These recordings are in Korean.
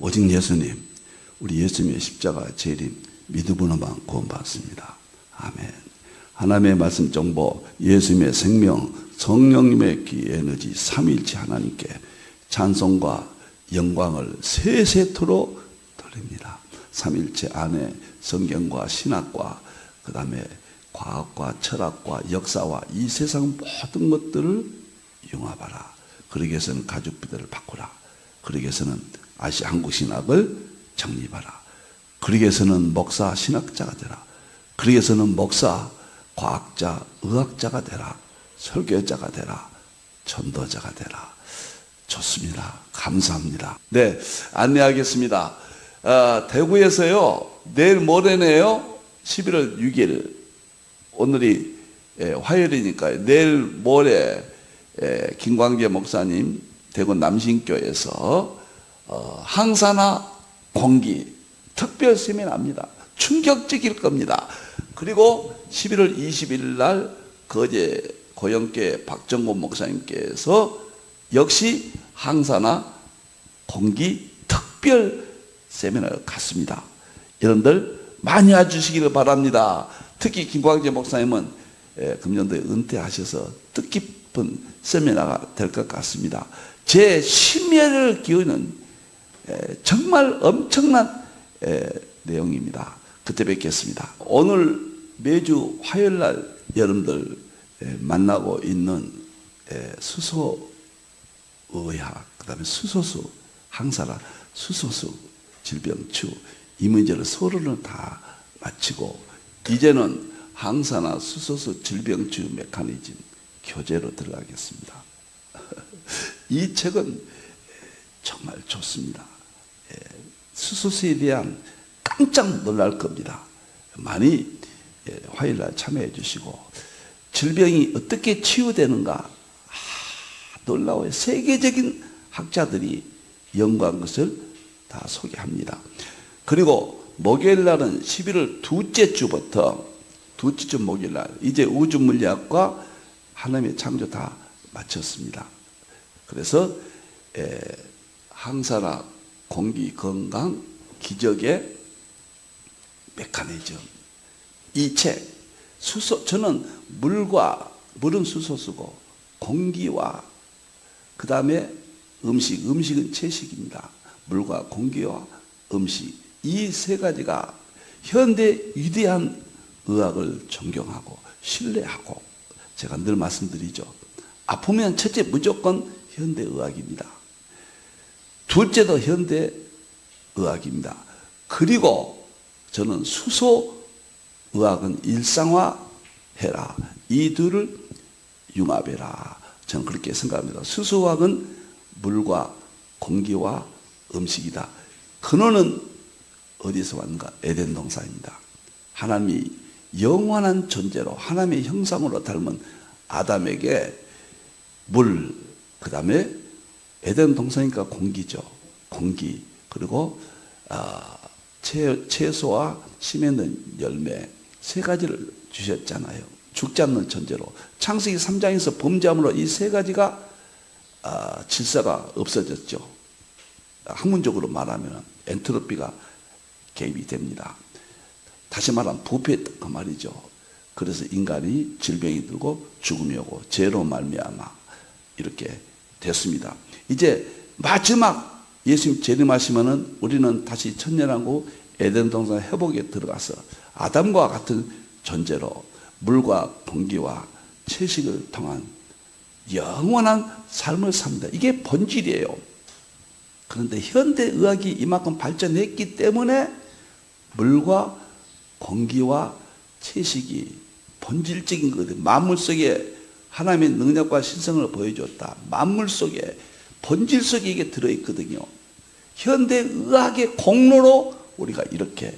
오직 예수님, 우리 예수님의 십자가 재림 믿음으로만 구원받습니다. 아멘. 하나님의 말씀 정보, 예수님의 생명, 성령님의 귀 에너지 삼위일체 하나님께 찬송과 영광을 세세토록 돌립니다. 삼위일체 안에 성경과 신학과 그 다음에 과학과 철학과 역사와 이 세상 모든 것들을 융합하라. 그러기 위해서는 가죽부대를 바꾸라. 그러기 위해서는 아시아 한국 신학을 정립하라. 그러기 위해서는 목사 신학자가 되라. 그러기 위해서는 목사 과학자 의학자가 되라. 설교자가 되라. 전도자가 되라. 좋습니다. 감사합니다. 네, 안내하겠습니다. 대구에서요, 내일 모레네요. 11월 6일. 오늘이 화요일이니까요. 내일 모레 김광재 목사님 대구 남신교에서 항산화 공기 특별 세미나입니다. 충격적일 겁니다. 그리고 11월 20일 날 거제 고영교회 박정곤 목사님께서 역시 항산화 공기 특별 세미나를 갖습니다. 여러분들 많이 와주시기를 바랍니다. 특히 김광재 목사님은 금년도에 은퇴하셔서 뜻깊은 세미나가 될 것 같습니다. 제 심혈을 기우는 정말 엄청난 내용입니다. 그때 뵙겠습니다. 오늘 매주 화요일 날 여러분들 만나고 있는 수소의학, 그 다음에 수소수, 항산화, 수소수, 질병추 이 문제를 서로는 다 마치고 이제는 항산화, 수소수, 질병추 메커니즘 교재로 들어가겠습니다. 이 책은 정말 좋습니다. 수소수에 대한 깜짝 놀랄 겁니다. 많이 화요일날 참여해 주시고 질병이 어떻게 치유되는가 놀라워요. 세계적인 학자들이 연구한 것을 다 소개합니다. 그리고 목요일날은 11월 둘째 주부터 둘째 주 목요일날 이제 우주물리학과 하나님의 창조 다 마쳤습니다. 그래서 항산화, 공기, 건강, 기적의 메커니즘 이 책 수소 저는 물은 수소수고 공기와 그 다음에 음식은 채식입니다. 물과 공기와 음식 이 세 가지가 현대 위대한 의학을 존경하고 신뢰하고 제가 늘 말씀드리죠. 아프면 첫째 무조건 현대의학입니다. 둘째도 현대의학입니다. 그리고 저는 수소의학은 일상화해라. 이 둘을 융합해라. 저는 그렇게 생각합니다. 수소의학은 물과 공기와 음식이다. 근원은 어디서 왔는가? 에덴 동산입니다. 하나님이 영원한 존재로 하나님의 형상으로 닮은 아담에게 물, 그 다음에 에덴 동산이니까 공기죠. 공기, 그리고 채소와 씨 맺는 열매 세 가지를 주셨잖아요. 죽지 않는 존재로. 창세기 3장에서 범죄함으로 이 세 가지가 질서가 없어졌죠. 학문적으로 말하면 엔트로피가 개입이 됩니다. 다시 말하면 부패했던 그 말이죠. 그래서 인간이 질병이 들고 죽음이 오고 죄로 말미암아 이렇게 됐습니다. 이제 마지막 예수님 재림하시면은 우리는 다시 천년왕국 에덴 동산 회복에 들어가서 아담과 같은 존재로 물과 공기와 채식을 통한 영원한 삶을 삽니다. 이게 본질이에요. 그런데 현대의학이 이만큼 발전했기 때문에 물과 공기와 채식이 본질적인 거거든요. 만물 속에 하나님의 능력과 신성을 보여줬다. 만물 속에 본질 속에 이게 들어있거든요. 현대의학의 공로로 우리가 이렇게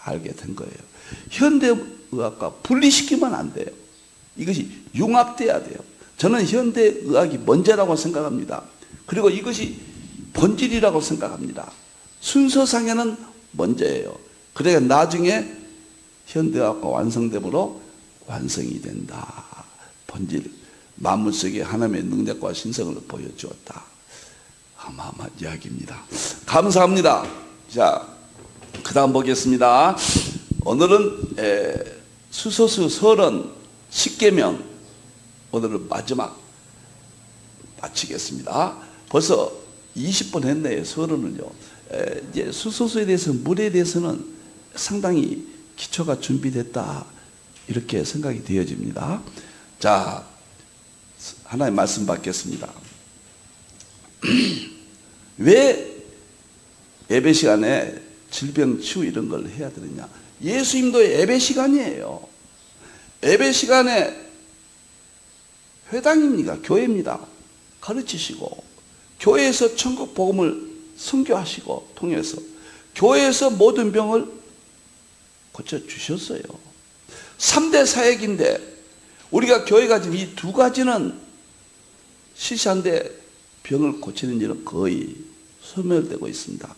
알게 된 거예요. 현대의학과 분리시키면 안 돼요. 이것이 융합돼야 돼요. 저는 현대의학이 먼저라고 생각합니다. 그리고 이것이 본질이라고 생각합니다. 순서상에는 먼저예요. 그래야 나중에 현대의학과 완성됨으로 완성이 된다. 본질, 만물 속에 하나님의 능력과 신성을 보여주었다. 어마어마한 이야기입니다. 감사합니다. 자, 그 다음 보겠습니다. 오늘은 수소수 서론 10계명, 오늘은 마지막 마치겠습니다. 벌써 20분 했네요. 서론을요. 이제 수소수에 대해서, 물에 대해서는 상당히 기초가 준비됐다, 이렇게 생각이 되어집니다. 자, 하나의 말씀 받겠습니다. 왜 예배 시간에 질병 치유 이런 걸 해야 되느냐? 예수님도 예배 시간이에요. 예배 시간에 회당입니다. 교회입니다. 가르치시고, 교회에서 천국 복음을 선교하시고, 통해서 교회에서 모든 병을 고쳐주셨어요. 3대 사역인데, 우리가 교회가 지금 이 두 가지는 시시한데 병을 고치는 일은 거의 소멸되고 있습니다.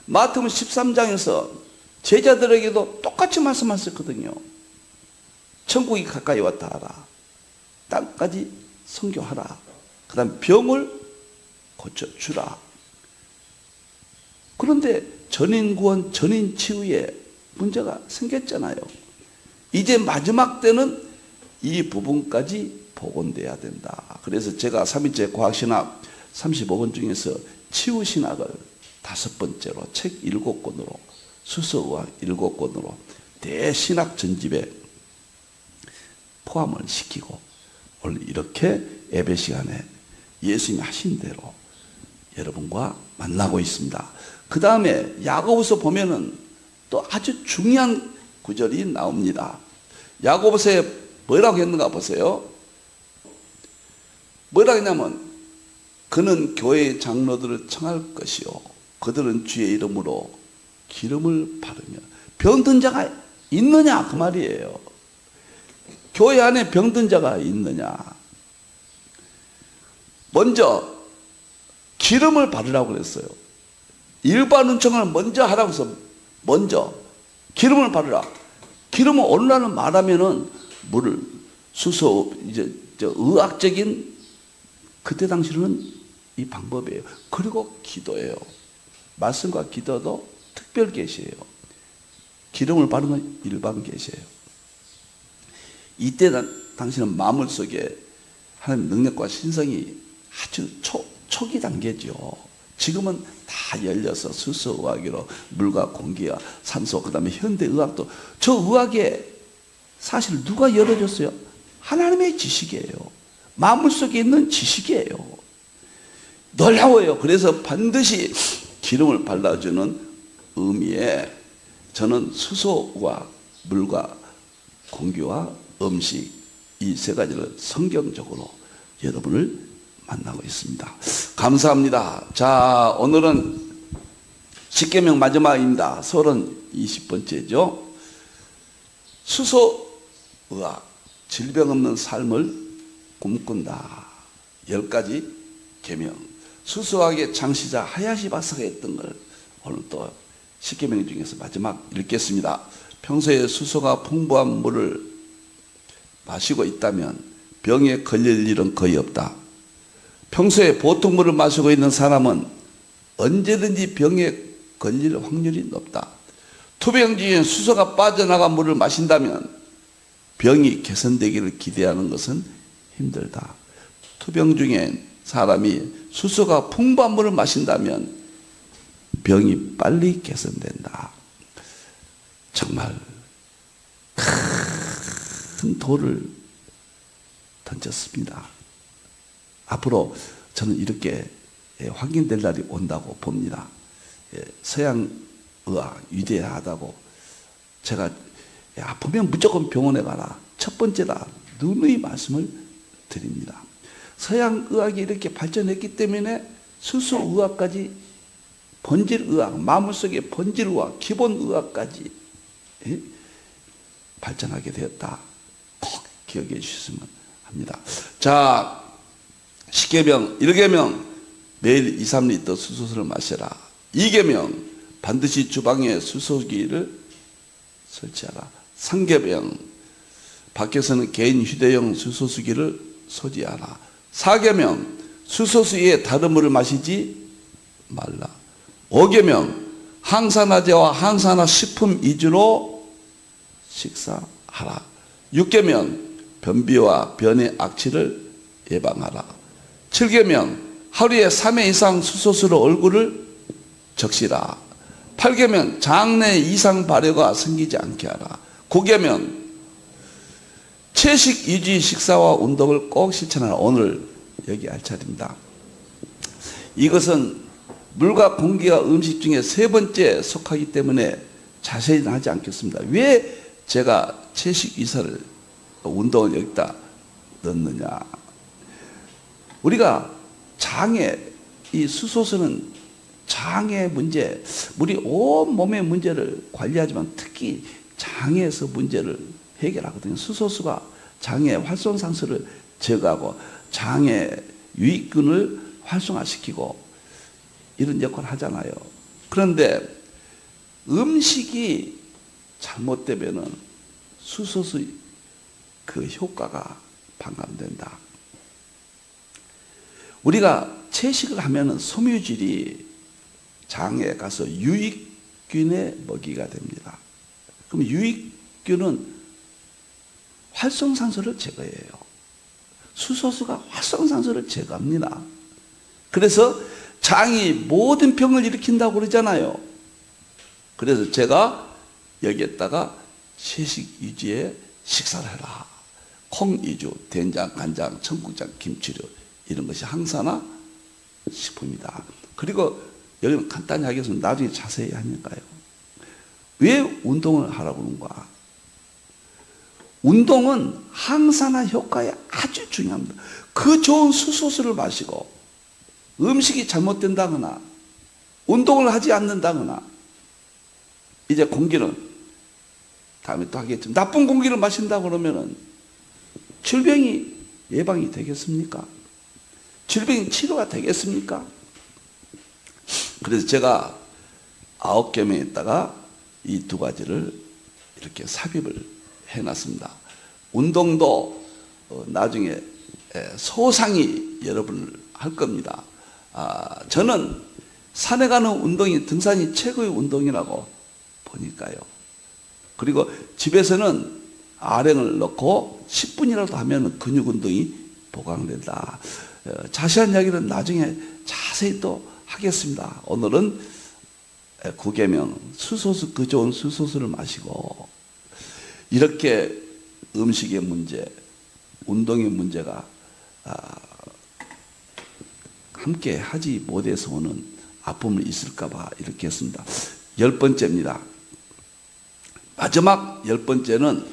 마태복음 13장에서 제자들에게도 똑같이 말씀하셨거든요. 천국이 가까이 왔다 하라. 땅까지 선교하라. 그 다음 병을 고쳐주라. 그런데 전인구원, 전인치유에 문제가 생겼잖아요. 이제 마지막 때는 이 부분까지 복원돼야 된다. 그래서 제가 3일째 과학신학 35권 중에서 치유신학을 5번째로 책 7권으로, 수소의학 7권으로 대신학 전집에 포함을 시키고, 오늘 이렇게 예배 시간에 예수님이 하신 대로 여러분과 만나고 있습니다. 그 다음에 야고보서 보면은 또 아주 중요한 구절이 나옵니다. 야고보서에 뭐라고 했는가 보세요. 뭐라고 했냐면, 그는 교회의 장로들을 청할 것이요, 그들은 주의 이름으로 기름을 바르며. 병든 자가 있느냐, 그 말이에요. 교회 안에 병든 자가 있느냐. 먼저 기름을 바르라고 그랬어요. 일반 은총을 먼저 하라고 해서 먼저 기름을 바르라. 기름은 오늘날은 말하면은 물을, 수소, 이제 의학적인, 그때 당시로는 이 방법이에요. 그리고 기도예요. 말씀과 기도도 특별 계시예요. 기름을 바르는 건 일반 계시예요. 이때 당시는 마물 속에 하나님 능력과 신성이 아주 초기 단계죠. 지금은 다 열려서 수소의학으로 물과 공기와 산소, 그 다음에 현대의학도, 저 의학에 사실 누가 열어줬어요? 하나님의 지식이에요. 마물 속에 있는 지식이에요. 놀라워요. 그래서 반드시 기름을 발라주는 의미에 저는 수소와 물과 공기와 음식, 이 세 가지를 성경적으로 여러분을 만나고 있습니다. 감사합니다. 자, 오늘은 10계명 마지막입니다. 서론 20번째죠. 수소의학, 질병 없는 삶을 꿈꾼다. 10가지 계명. 수소학의 창시자 하야시 박사가 했던 걸 오늘 또 10계명 중에서 마지막 읽겠습니다. 평소에 수소가 풍부한 물을 마시고 있다면 병에 걸릴 일은 거의 없다. 평소에 보통 물을 마시고 있는 사람은 언제든지 병에 걸릴 확률이 높다. 투병 중에 수소가 빠져나간 물을 마신다면 병이 개선되기를 기대하는 것은 힘들다. 투병 중에 사람이 수소가 풍부한 물을 마신다면 병이 빨리 개선된다. 정말 큰 돌을 던졌습니다. 앞으로 저는 이렇게 확인될 날이 온다고 봅니다. 서양의학 위대하다고 제가 아프면 무조건 병원에 가라. 첫 번째다. 누누이 말씀을 드립니다. 서양의학이 이렇게 발전했기 때문에 수소의학까지, 본질의학, 마물 속의 본질의학, 기본의학까지 발전하게 되었다. 꼭 기억해 주셨으면 합니다. 자, 10계명, 1계명 매일 2, 3리터 수소수를 마셔라. 2계명 반드시 주방에 수소기를 설치하라. 3계명 밖에서는 개인 휴대용 수소수기를 소지하라. 4계명 수소수 외에 다른 물을 마시지 말라. 5계명 항산화제와 항산화식품 위주로 식사하라. 6계명 변비와 변의 악취를 예방하라. 7계명 하루에 3회 이상 수소수로 얼굴을 적시라. 8계명 장내 이상 발효가 생기지 않게 하라. 9계명 채식 유지 식사와 운동을 꼭 실천하라. 오늘 여기 할 차례입니다. 이것은 물과 공기와 음식 중에 세 번째 속하기 때문에 자세히는 하지 않겠습니다. 왜 제가 채식 이사를 운동을 여기다 넣느냐. 우리가 장에 이 수소수는 장의 문제, 우리 온 몸의 문제를 관리하지만 특히 장에서 문제를 해결하거든요. 수소수가 장의 활성산소를 제거하고 장의 유익균을 활성화시키고 이런 역할을 하잖아요. 그런데 음식이 잘못되면은 수소수 그 효과가 반감된다. 우리가 채식을 하면은 섬유질이 장에 가서 유익균의 먹이가 됩니다. 그럼 유익균은 활성산소를 제거해요. 수소수가 활성산소를 제거합니다. 그래서 장이 모든 병을 일으킨다고 그러잖아요. 그래서 제가 여기에다가 채식 위주의 식사를 해라. 콩 위주, 된장, 간장, 청국장, 김치류 이런 것이 항산화 식품이다. 그리고 여기는 간단히 하겠습니다. 나중에 자세히 하니까요. 왜 운동을 하라고 하는가? 운동은 항산화 효과에 아주 중요합니다. 그 좋은 수소수를 마시고 음식이 잘못된다거나 운동을 하지 않는다거나 이제 공기는 다음에 또 하겠지만 나쁜 공기를 마신다 그러면은 질병이 예방이 되겠습니까? 질병이 치료가 되겠습니까? 그래서 제가 9계명에다가 이 두 가지를 이렇게 삽입을 해놨습니다. 운동도 나중에 소상히 여러분을 할 겁니다. 저는 산에 가는 운동이 등산이 최고의 운동이라고 보니까요. 그리고 집에서는 아령을 넣고 10분이라도 하면 근육 운동이 보강된다. 자세한 이야기는 나중에 자세히 또 하겠습니다. 오늘은 9계명 수소수, 그 좋은 수소수를 마시고 이렇게 음식의 문제, 운동의 문제가 함께 하지 못해서 오는 아픔을 있을까 봐 이렇게 했습니다. 10번째입니다. 마지막 10번째는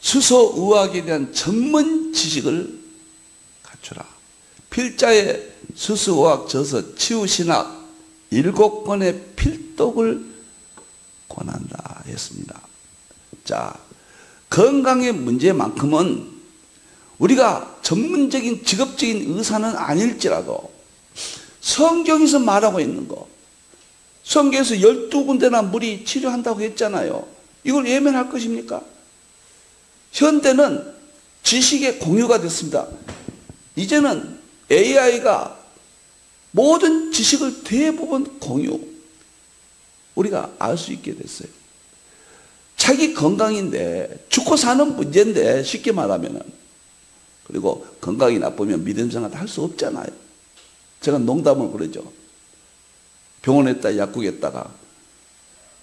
수소의학에 대한 전문 지식을 갖추라. 필자의 수소의학 저서 치유신학 7권의 필독을 권한다 했습니다. 자, 건강의 문제만큼은 우리가 전문적인 직업적인 의사는 아닐지라도 성경에서 말하고 있는 거, 성경에서 12군데나 물이 치료한다고 했잖아요. 이걸 외면할 것입니까? 현대는 지식의 공유가 됐습니다. 이제는 AI가 모든 지식을 대부분 공유, 우리가 알 수 있게 됐어요. 자기 건강인데 죽고 사는 문제인데 쉽게 말하면, 그리고 건강이 나쁘면 믿음 생활 할 수 없잖아요. 제가 농담을 그러죠. 병원에다 약국에다가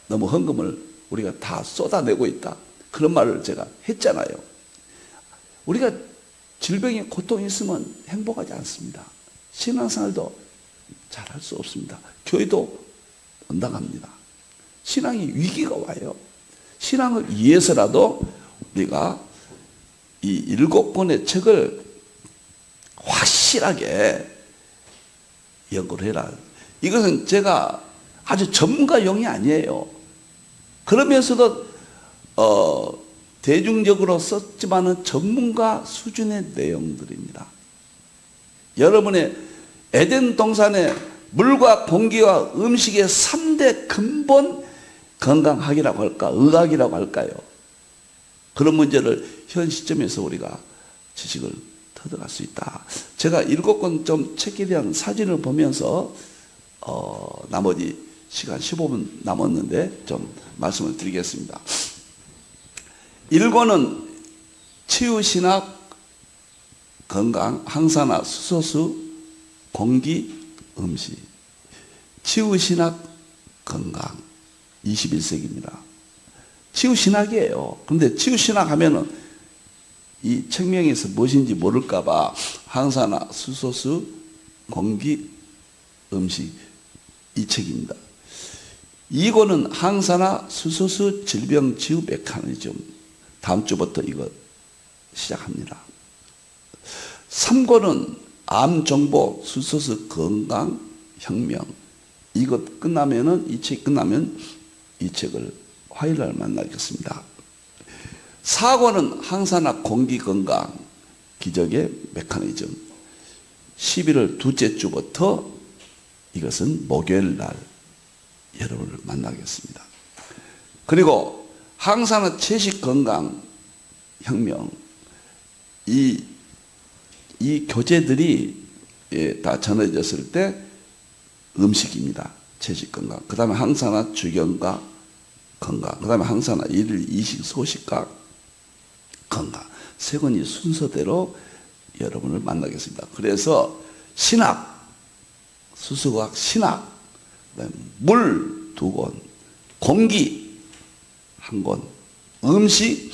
너무 헌금을 우리가 다 쏟아내고 있다, 그런 말을 제가 했잖아요. 우리가 질병에 고통이 있으면 행복하지 않습니다. 신앙생활도 잘할 수 없습니다. 교회도 언당합니다. 신앙이 위기가 와요. 신앙을 위해서라도 우리가 이 7권의 책을 확실하게 연구를 해라. 이것은 제가 아주 전문가용이 아니에요. 그러면서도 대중적으로 썼지만은 전문가 수준의 내용들입니다. 여러분의 에덴 동산의 물과 공기와 음식의 3대 근본 건강학이라고 할까, 의학이라고 할까요? 그런 문제를 현 시점에서 우리가 지식을 터득할 수 있다. 제가 읽었건 좀 책에 대한 사진을 보면서 나머지 시간 15분 남았는데 좀 말씀을 드리겠습니다. 1권은 치유신학, 건강, 항산화, 수소수, 공기, 음식. 치유신학, 건강. 21세기입니다. 치유신학이에요. 그런데 치유신학 하면은 이 책명에서 무엇인지 모를까봐 항산화, 수소수, 공기, 음식. 이 책입니다. 2권은 항산화, 수소수, 질병 치유 메커니즘. 다음 주부터 이거 시작합니다. 3권은 암 정보, 수소수 건강, 혁명. 이것 끝나면은, 이 책 끝나면 이 책을 화요일날 만나겠습니다. 4권은 항산화, 공기 건강, 기적의 메커니즘. 11월 둘째 주부터 이것은 목요일 날 여러분을 만나겠습니다. 그리고 항산화, 채식 건강, 혁명. 이 교재들이 다 전해졌을 때 음식입니다. 채식 건강. 그 다음에 항산화, 주경과 건강. 그 다음에 항산화, 일일 이식, 소식과 건강. 세 권이 순서대로 여러분을 만나겠습니다. 그래서 신학, 수수과학 신학, 물 2권, 공기 1권, 음식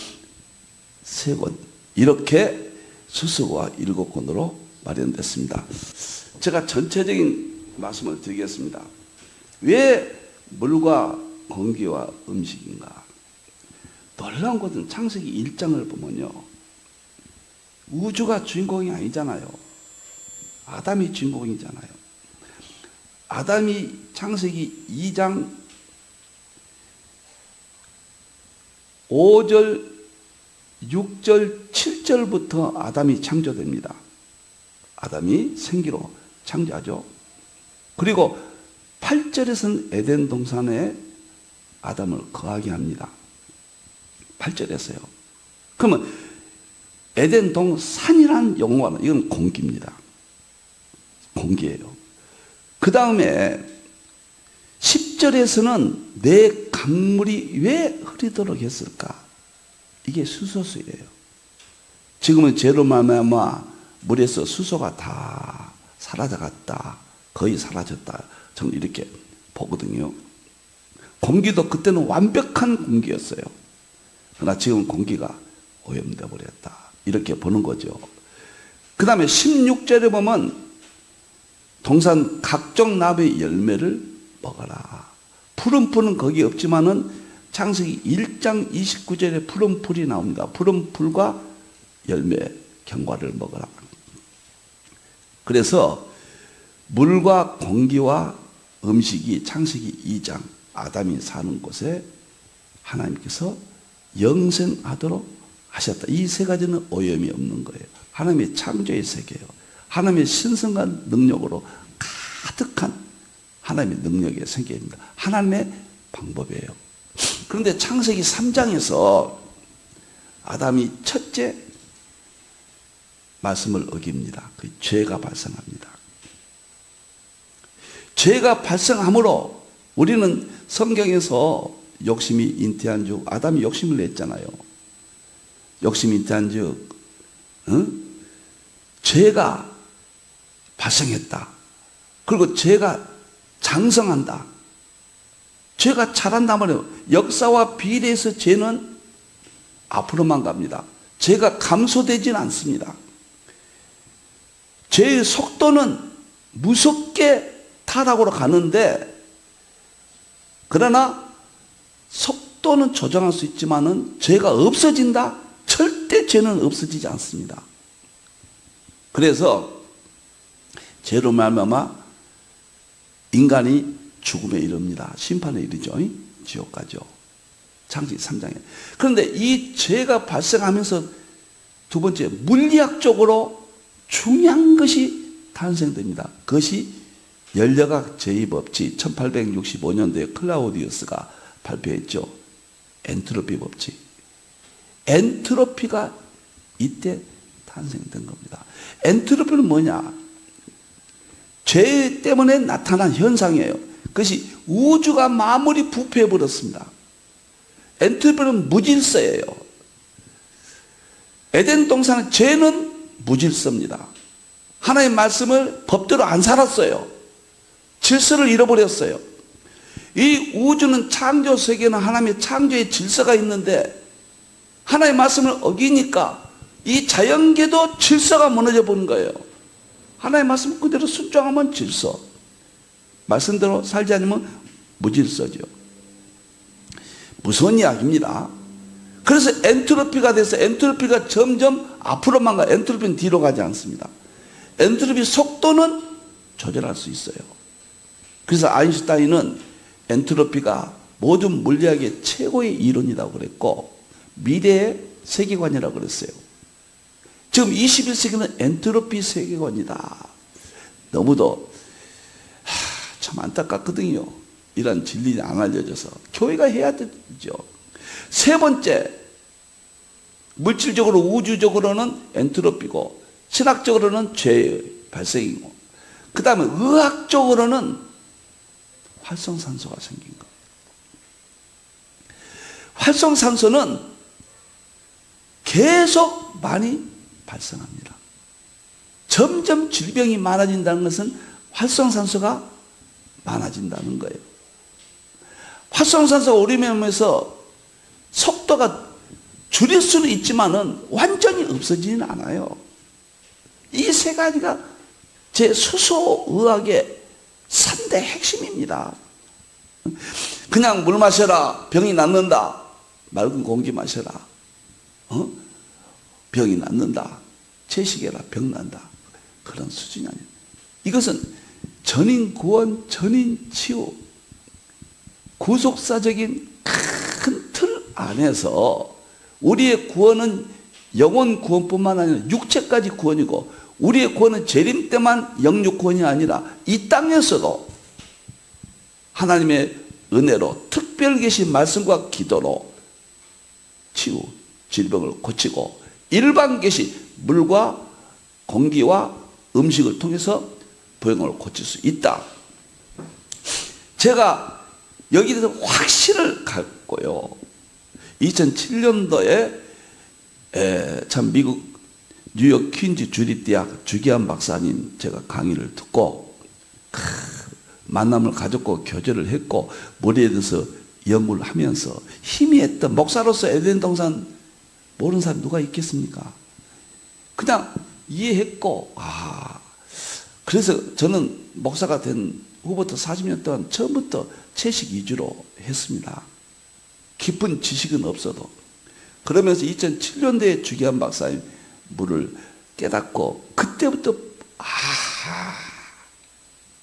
3권, 이렇게 수수과학 7권으로 마련됐습니다. 제가 전체적인 말씀을 드리겠습니다. 왜 물과 공기와 음식인가? 놀라운 것은 창세기 1장을 보면요, 우주가 주인공이 아니잖아요. 아담이 주인공이잖아요. 아담이 창세기 2장 5절, 6절, 7절부터 아담이 창조됩니다. 아담이 생기로 창조하죠. 그리고 8절에서는 에덴 동산에 아담을 거하게 합니다. 8절에서요. 그러면 에덴 동산이란 용어는 이건 공기입니다. 공기예요. 그 다음에 10절에서는 내 강물이 왜 흐리도록 했을까? 이게 수소수예요. 지금은 죄로 말미암아 물에서 수소가 다 사라져갔다, 거의 사라졌다, 저는 이렇게 보거든요. 공기도 그때는 완벽한 공기였어요. 그러나 지금 공기가 오염돼 버렸다, 이렇게 보는 거죠. 그 다음에 16절에 보면 동산 각종 나무의 열매를 먹어라. 푸른 풀은 거기 없지만은 창세기 1장 29절에 푸른 풀이 나옵니다. 푸른 풀과 열매, 경과를 먹어라. 그래서 물과 공기와 음식이 창세기 2장 아담이 사는 곳에 하나님께서 영생하도록 하셨다. 이 세 가지는 오염이 없는 거예요. 하나님의 창조의 세계예요. 하나님의 신성한 능력으로 가득한 하나님의 능력의 세계입니다. 하나님의 방법이에요. 그런데 창세기 3장에서 아담이 첫째 말씀을 어깁니다. 그 죄가 발생합니다. 죄가 발생함으로 우리는 성경에서 욕심이 잉태한 즉, 아담이 욕심을 냈잖아요. 욕심이 잉태한 즉, 죄가 발생했다. 그리고 죄가 장성한다. 죄가 자란다 말이에요. 역사와 비례해서 죄는 앞으로만 갑니다. 죄가 감소되지는 않습니다. 죄의 속도는 무섭게 타락으로 가는데, 그러나 속도는 조정할 수 있지만은 죄가 없어진다? 절대 죄는 없어지지 않습니다. 그래서 죄로 말미암아 인간이 죽음에 이릅니다. 심판에 이르죠. 지옥 가죠. 창세기 3장에. 그런데 이 죄가 발생하면서 두 번째, 물리학적으로 중요한 것이 탄생됩니다. 그것이 열려각 제2법칙, 1865년도에 클라우디우스가 발표했죠. 엔트로피 법칙. 엔트로피가 이때 탄생된 겁니다. 엔트로피는 뭐냐? 죄 때문에 나타난 현상이에요. 그것이 우주가 마무리 부패해 버렸습니다. 엔트로피는 무질서예요. 에덴 동산의 죄는 무질서입니다. 하나님의 말씀을 법대로 안 살았어요. 질서를 잃어버렸어요. 이 우주는 창조 세계는 하나님의 창조의 질서가 있는데 하나님의 말씀을 어기니까 이 자연계도 질서가 무너져 버린 거예요. 하나님의 말씀 그대로 순종하면 질서, 말씀대로 살지 않으면 무질서죠. 무서운 이야기입니다. 그래서 엔트로피가 돼서 엔트로피가 점점 앞으로만 가. 엔트로피는 뒤로 가지 않습니다. 엔트로피 속도는 조절할 수 있어요. 그래서 아인슈타인은 엔트로피가 모든 물리학의 최고의 이론이라고 그랬고 미래의 세계관이라고 그랬어요. 지금 21세기는 엔트로피 세계관이다. 너무도 참 안타깝거든요. 이런 진리가 안 알려져서 교회가 해야 되죠. 세 번째, 물질적으로 우주적으로는 엔트로피고 신학적으로는 죄의 발생이고 그 다음에 의학적으로는 활성산소가 생긴 것. 활성산소는 계속 많이 발생합니다. 점점 질병이 많아진다는 것은 활성산소가 많아진다는 거예요. 활성산소가 우리 몸에서 속도가 줄일 수는 있지만은 완전히 없어지지는 않아요. 이 세 가지가 제 수소의학의 3대 핵심입니다. 그냥 물 마셔라 병이 낫는다. 맑은 공기 마셔라 병이 낫는다. 채식해라 병 난다. 그런 수준이 아니에요. 이것은 전인 구원, 전인 치유, 구속사적인 큰 틀 안에서 우리의 구원은 영혼 구원뿐만 아니라 육체까지 구원이고 우리의 구원은 재림 때만 영육 구원이 아니라 이 땅에서도 하나님의 은혜로 특별 계신 말씀과 기도로 치유, 질병을 고치고 일반 계신 물과 공기와 음식을 통해서 병을 고칠 수 있다. 제가 여기에 대해서 확신을 갖고요. 2007년도에 참 미국 뉴욕 퀸즈 주립대학 주기환 박사님 제가 강의를 듣고 만남을 가졌고 교제를 했고 머리에 대해서 연구를 하면서 희미했던 목사로서 에덴 동산 모르는 사람 누가 있겠습니까? 그냥 이해했고 그래서 저는 목사가 된 후부터 40년 동안 처음부터 채식 위주로 했습니다. 깊은 지식은 없어도. 그러면서 2007년도에 주기환 박사님 물을 깨닫고 그때부터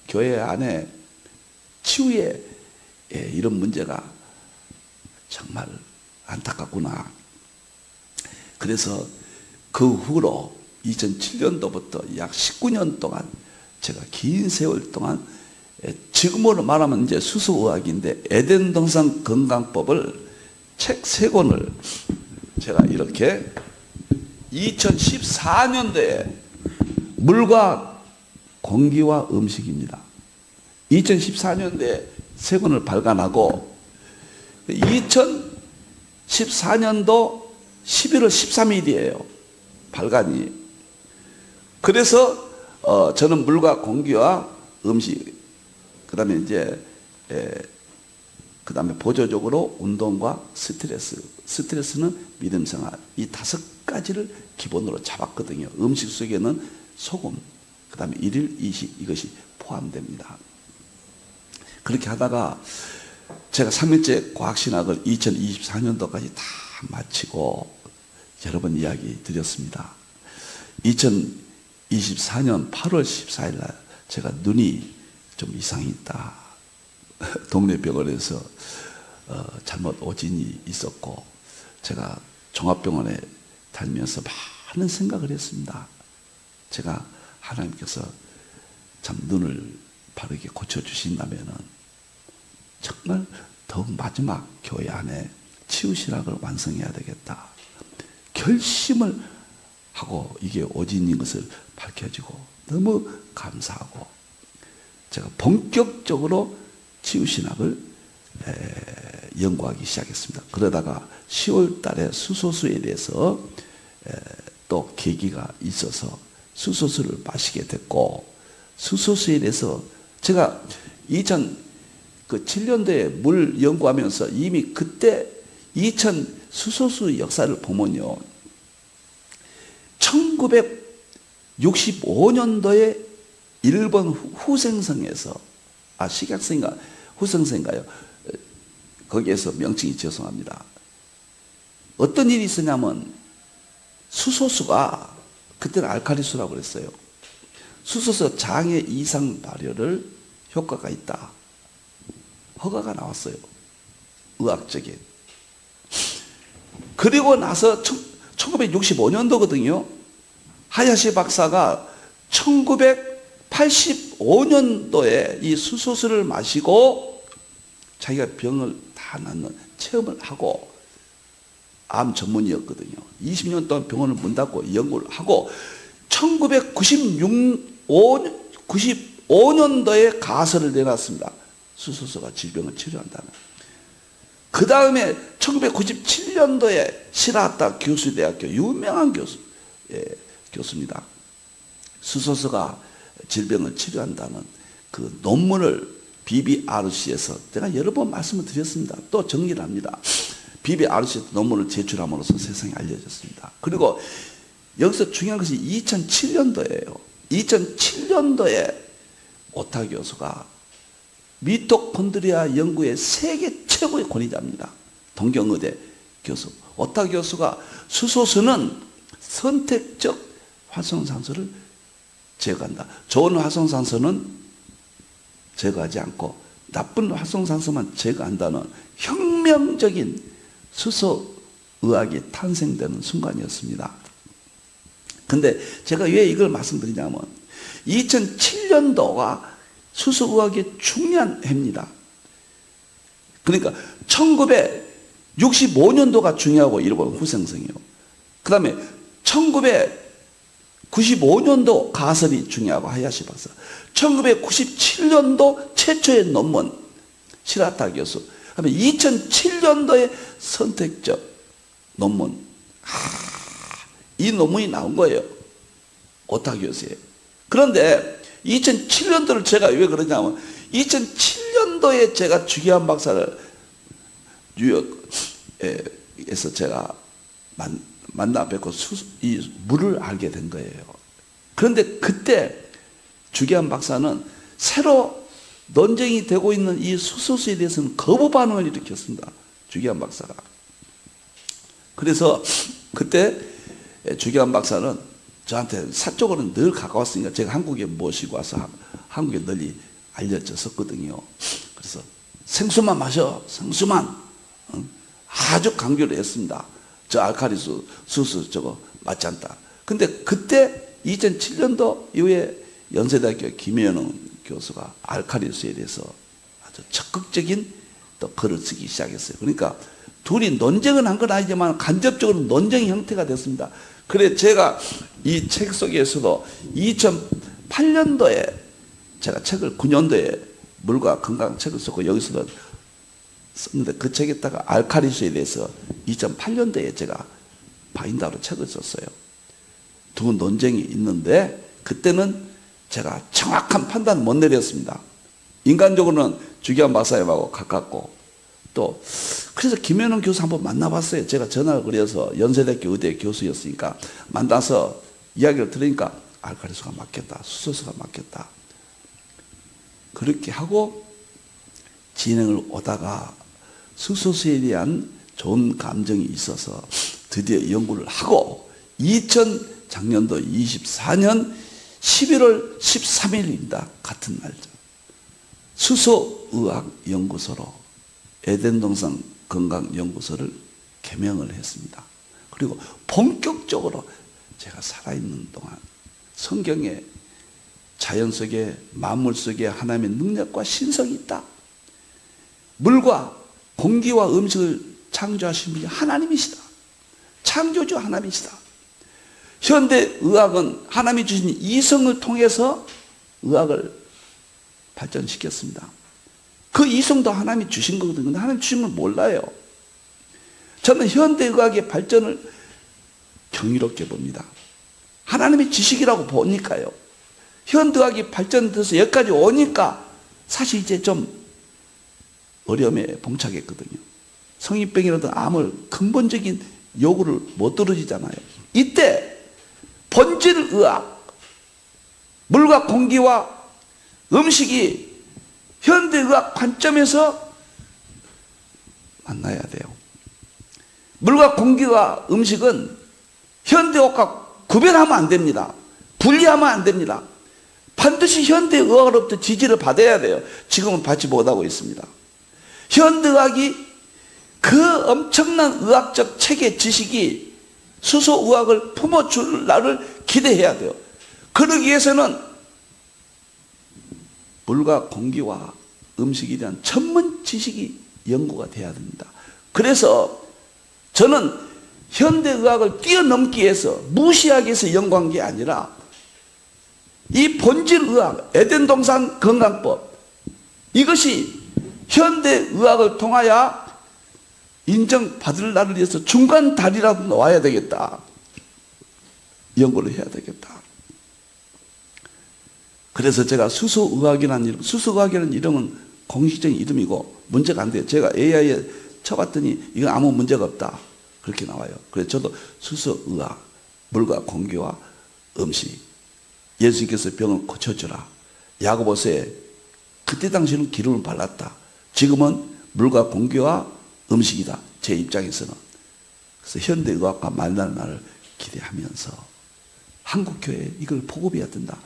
교회 안에 치유에 이런 문제가 정말 안타깝구나. 그래서 그 후로 2007년도부터 약 19년 동안 제가 긴 세월 동안 지금으로 말하면 이제 수소의학인데 에덴 동산 건강법을 책 3권을 제가 이렇게 2014년도에 물과 공기와 음식입니다. 2014년도에 3권을 발간하고 2014년도 11월 13일이에요. 발간이. 그래서 저는 물과 공기와 음식, 그 다음에 이제 그 다음에 보조적으로 운동과 스트레스는 믿음 생활, 이 5가지를 기본으로 잡았거든요. 음식 속에는 소금, 그 다음에 일일 이식, 이것이 포함됩니다. 그렇게 하다가 제가 3년째 과학신학을 2024년도까지 다 마치고 여러 번 이야기 드렸습니다. 2024년 8월 14일 날 제가 눈이 좀 이상이 있다. 동네 병원에서 잘못 오진이 있었고 제가 종합병원에 다니면서 많은 생각을 했습니다. 제가 하나님께서 참 눈을 바르게 고쳐주신다면 정말 더욱 마지막 교회 안에 치유신학을 완성해야 되겠다. 결심을 하고 이게 오진인 것을 밝혀지고 너무 감사하고 제가 본격적으로 치유신학을 연구하기 시작했습니다. 그러다가 10월 달에 수소수에 대해서 또 계기가 있어서 수소수를 마시게 됐고, 수소수에 대해서 제가 2007년도에 물 연구하면서 이미 그때 수소수 역사를 보면요, 1965년도에 일본 후생성에서 식약성인가 후생성인가요? 거기에서 명칭이 죄송합니다. 어떤 일이 있었냐면 수소수가 그때는 알칼리수라고 그랬어요. 수소수 장애 이상 발효를 효과가 있다. 허가가 나왔어요. 의학적인. 그리고 나서 1965년도거든요. 하야시 박사가 1985년도에 이 수소수를 마시고 자기가 병을 다 낫는 체험을 하고, 암 전문의였거든요. 20년 동안 병원을 문 닫고 연구를 하고 1995년도에 가설을 내놨습니다. 수소수가 질병을 치료한다는. 그 다음에 1997년도에 시라타 교수대학교 유명한 교수입니다. 수소수가 질병을 치료한다는 그 논문을 BBRC에서 제가 여러 번 말씀을 드렸습니다. 또 정리를 합니다. BBRC 논문을 제출함으로써 세상에 알려졌습니다. 그리고 여기서 중요한 것이 2007년도예요. 2007년도에 오타 교수가 미토콘드리아 연구의 세계 최고의 권위자입니다. 동경의대 교수. 오타 교수가 수소수는 선택적 활성산소를 제거한다. 좋은 활성산소는 제거하지 않고 나쁜 활성산소만 제거한다는 혁명적인 수소의학이 탄생되는 순간이었습니다. 근데 제가 왜 이걸 말씀드리냐면 2007년도가 수소의학의 중요한 해입니다. 그러니까 1965년도가 중요하고 일본 후생성이요. 그 다음에 1995년도 가설이 중요하고 하야시 박사. 1997년도 최초의 논문 시라타 교수. 그다음에 2007년도에 선택적 논문. 이 논문이 나온 거예요. 오타 교수의. 그런데 2007년도를 제가 왜 그러냐면 2007년도에 제가 주기환 박사를 뉴욕에서 제가 만나 뵙고 이 물을 알게 된 거예요. 그런데 그때 주기환 박사는 새로 논쟁이 되고 있는 이 수소수에 대해서는 거부 반응을 일으켰습니다. 주기환 박사가. 그래서 그때 주기환 박사는 저한테 사적으로는 늘 가까웠으니까 제가 한국에 모시고 와서 한국에 널리 알려졌었거든요. 그래서 생수만 마셔, 생수만. 아주 강조를 했습니다. 저 알칼리수 수소 저거 맞지 않다. 근데 그때 2007년도 이후에 연세대학교 김현웅 교수가 알칼리수에 대해서 아주 적극적인 또 글을 쓰기 시작했어요. 그러니까 둘이 논쟁은 한 건 아니지만 간접적으로 논쟁 형태가 됐습니다. 그래 제가 이 책 속에서도 2008년도에 제가 책을 9년도에 물과 건강 책을 썼고 여기서도 썼는데 그 책에다가 알칼리수에 대해서 2008년도에 제가 바인다로 책을 썼어요. 두 논쟁이 있는데 그때는 제가 정확한 판단을 못 내렸습니다. 인간적으로는 주기환 박사님하고 가깝고 또 그래서 김현웅 교수 한번 만나봤어요. 제가 전화를 그려서 연세대학교 의대 교수였으니까 만나서 이야기를 들으니까 알칼리수가 맞겠다. 수소수가 맞겠다. 그렇게 하고 진행을 오다가 수소수에 대한 좋은 감정이 있어서 드디어 연구를 하고 작년도 24년 11월 13일입니다. 같은 날죠. 수소의학연구소로 에덴동산 건강연구소를 개명을 했습니다. 그리고 본격적으로 제가 살아있는 동안 성경에 자연 속에 만물 속에 하나님의 능력과 신성이 있다. 물과 공기와 음식을 창조하신 분이 하나님이시다. 창조주 하나님이시다. 현대의학은 하나님이 주신 이성을 통해서 의학을 발전시켰습니다. 그 이성도 하나님이 주신 거거든요. 근데 하나님 주신 걸 몰라요. 저는 현대의학의 발전을 경이롭게 봅니다. 하나님의 지식이라고 보니까요. 현대의학이 발전돼서 여기까지 오니까 사실 이제 좀 어려움에 봉착했거든요. 성인병이라든 암을 근본적인 요구를 못 들어주잖아요. 이때 본질의학, 물과 공기와 음식이 현대의학 관점에서 만나야 돼요. 물과 공기와 음식은 현대의학과 구별하면 안 됩니다. 분리하면 안 됩니다. 반드시 현대의학으로부터 지지를 받아야 돼요. 지금은 받지 못하고 있습니다. 현대의학이 그 엄청난 의학적 체계 지식이 수소의학을 품어줄 날을 기대해야 돼요. 그러기 위해서는 물과 공기와 음식에 대한 전문 지식이 연구가 돼야 됩니다. 그래서 저는 현대의학을 뛰어넘기 위해서 무시하기 위해서 연구한 게 아니라 이 본질의학, 에덴동산 건강법, 이것이 현대의학을 통하여 인정받을 날을 위해서 중간 다리라도 놓아야 되겠다. 연구를 해야 되겠다. 그래서 제가 수소의학이라는 이름, 수소의학이라는 이름은 공식적인 이름이고 문제가 안 돼요. 제가 AI에 쳐봤더니 이건 아무 문제가 없다. 그렇게 나와요. 그래서 저도 수소의학, 물과 공기와 음식, 예수님께서 병을 고쳐주라. 야고보서에 그때 당시에는 기름을 발랐다. 지금은 물과 공기와 음식이다. 제 입장에서는. 그래서 현대의학과 만나는 날을 기대하면서 한국교회에 이걸 보급해야 된다.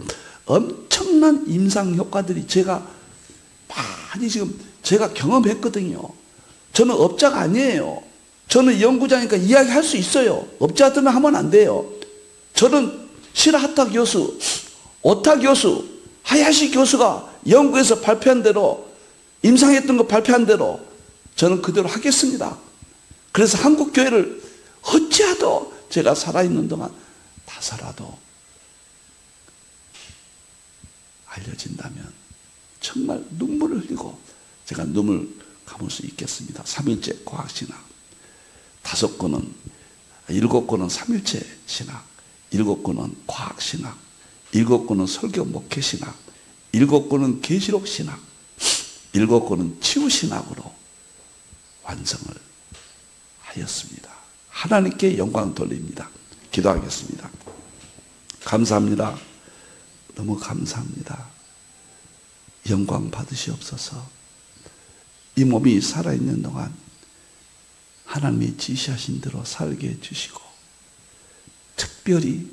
엄청난 임상 효과들이 제가 많이 지금 제가 경험했거든요. 저는 업자가 아니에요. 저는 연구자니까 이야기할 수 있어요. 업자들은 하면 안 돼요. 저는 시라하타 교수, 오타 교수, 하야시 교수가 연구해서 발표한 대로, 임상했던 거 발표한 대로 저는 그대로 하겠습니다. 그래서 한국교회를 어찌하도 제가 살아있는 동안 다사라도 알려진다면 정말 눈물을 흘리고 제가 눈물 감을 수 있겠습니다. 3일째 과학신학, 5권은 7권은 3일째 신학, 7권은 과학신학, 7권은 설교 목회신학, 7권은 계시록 신학, 7권은 치유신학으로 완성을 하였습니다. 하나님께 영광 돌립니다. 기도하겠습니다. 감사합니다. 너무 감사합니다. 영광 받으시옵소서. 이 몸이 살아있는 동안 하나님이 지시하신 대로 살게 해주시고 특별히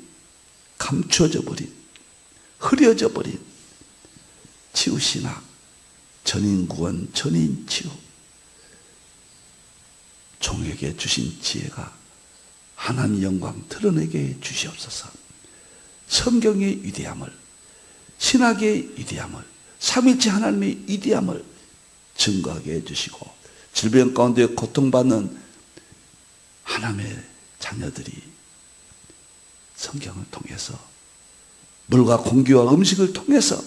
감추어져 버린, 흐려져 버린 치유신학, 전인구원, 전인치유, 종에게 주신 지혜가 하나님 영광 드러내게 해 주시옵소서. 성경의 위대함을, 신학의 위대함을, 삼일째 하나님의 위대함을 증거하게 해주시고 질병 가운데 고통받는 하나님의 자녀들이 성경을 통해서 물과 공기와 음식을 통해서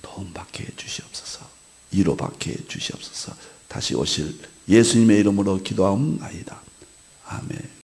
도움받게 해주시옵소서. 위로받게 해주시옵소서. 다시 오실 예수님의 이름으로 기도하옵나이다. 아멘.